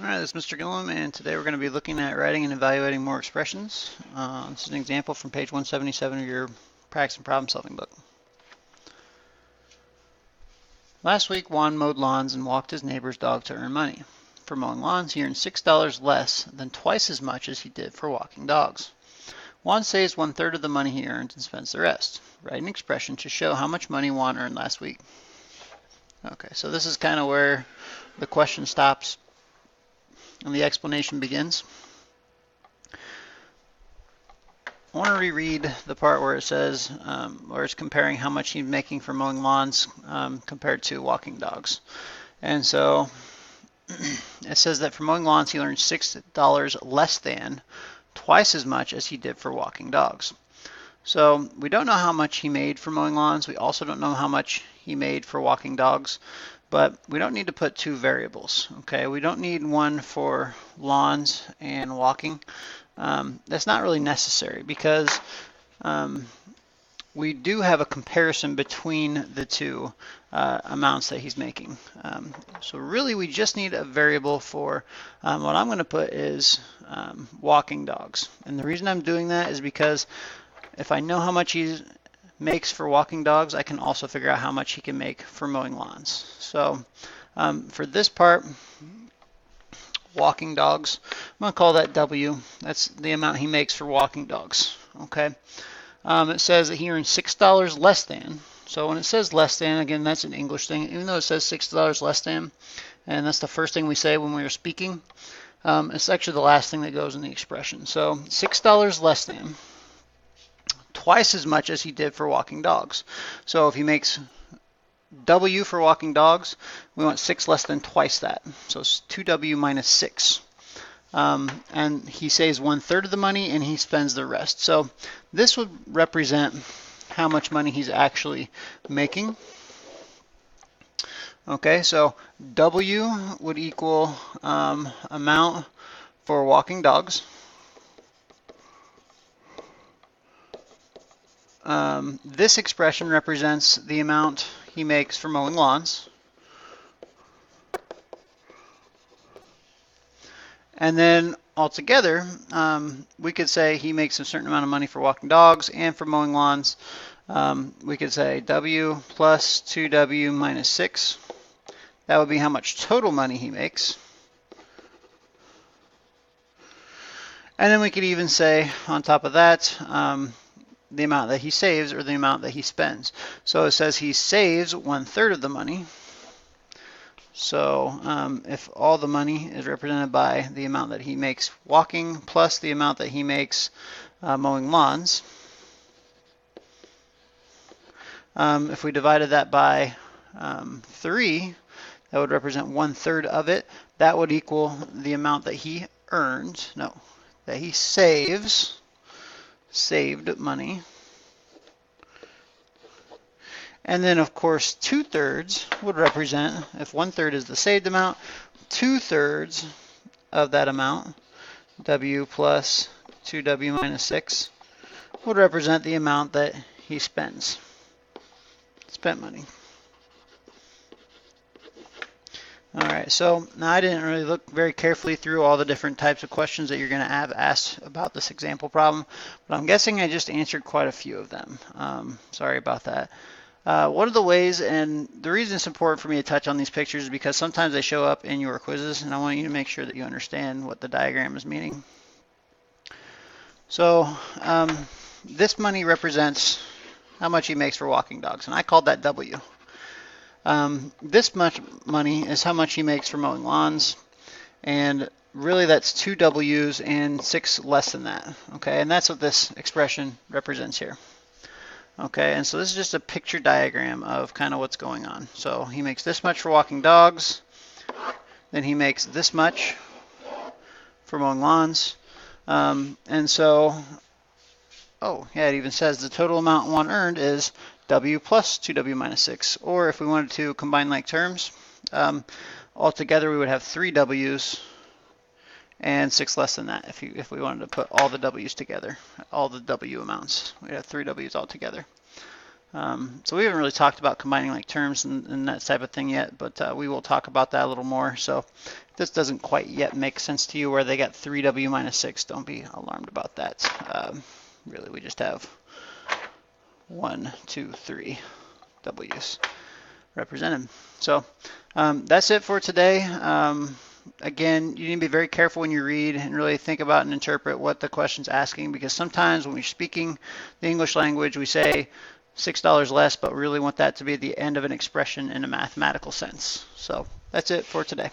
Alright, this is Mr. Gillum, and today we're going to be looking at writing and evaluating more expressions. This is an example from page 177 of your practice and problem solving book. Last week, Juan mowed lawns and walked his neighbor's dog to earn money. For mowing lawns, he earned $6 less than twice as much as he did for walking dogs. Juan saves 1/3 of the money he earns and spends the rest. Write an expression to show how much money Juan earned last week. Okay, so this is kind of where the question stops and the explanation begins. I want to reread the part where it says, where it's comparing how much he's making for mowing lawns compared to walking dogs. And so it says that for mowing lawns, he earned $6 less than twice as much as he did for walking dogs. So we don't know how much he made for mowing lawns. We also don't know how much he made for walking dogs. But we don't need to put two variables, okay? We don't need one for lawns and walking. That's not really necessary because we do have a comparison between the two amounts that he's making. So really we just need a variable for what I'm going to put is walking dogs. And the reason I'm doing that is because if I know how much he makes for walking dogs, I can also figure out how much he can make for mowing lawns. So for this part, walking dogs, I'm going to call that W. That's the amount he makes for walking dogs. Okay. It says that he earns $6 less than. So when it says less than, again, that's an English thing. Even though it says $6 less than, and that's the first thing we say when we are speaking, it's actually the last thing that goes in the expression. So $6 less than twice as much as he did for walking dogs. So if he makes W for walking dogs, we want 6 less than twice that. So it's 2W minus 6. And he saves 1/3 of the money and he spends the rest. So this would represent how much money he's actually making. Okay, so W would equal amount for walking dogs. This expression represents the amount he makes for mowing lawns. And then altogether, we could say he makes a certain amount of money for walking dogs and for mowing lawns. We could say W plus 2W minus 6. That would be how much total money he makes. And then we could even say on top of that, the amount that he saves or the amount that he spends. So it says he saves 1/3 of the money. So if all the money is represented by the amount that he makes walking plus the amount that he makes mowing lawns, if we divided that by 3, that would represent 1/3 of it. That would equal the amount that he earned, that he saved money. And then, of course, 2/3 would represent, if 1/3 is the saved amount, 2/3 of that amount, W plus 2W minus 6, would represent the amount that he spent money. All right, so now I didn't really look very carefully through all the different types of questions that you're going to have asked about this example problem, but I'm guessing I just answered quite a few of them. Sorry about that. One of the ways, and the reason it's important for me to touch on these pictures is because sometimes they show up in your quizzes, and I want you to make sure that you understand what the diagram is meaning. So this money represents how much he makes for walking dogs, and I called that W. This much money is how much he makes for mowing lawns, and really that's 2 W's and 6 less than that. Okay, and that's what this expression represents here. Okay, and so this is just a picture diagram of kind of what's going on. So he makes this much for walking dogs, then he makes this much for mowing lawns, and so, oh yeah, it even says the total amount Juan earned is W plus 2W minus 6, or if we wanted to combine like terms, altogether we would have 3 W's and 6 less than that if we wanted to put all the W's together, all the W amounts. We'd have 3 W's altogether. So we haven't really talked about combining like terms and that type of thing yet, but we will talk about that a little more. So if this doesn't quite yet make sense to you where they got 3w minus 6, don't be alarmed about that. Really, we just have 1, 2, 3 w's represented. So that's it for today. Again, you need to be very careful when you read and really think about and interpret what the question's asking, because sometimes when we're speaking the English language, we say $6 less, but we really want that to be the end of an expression in a mathematical sense. So that's it for today.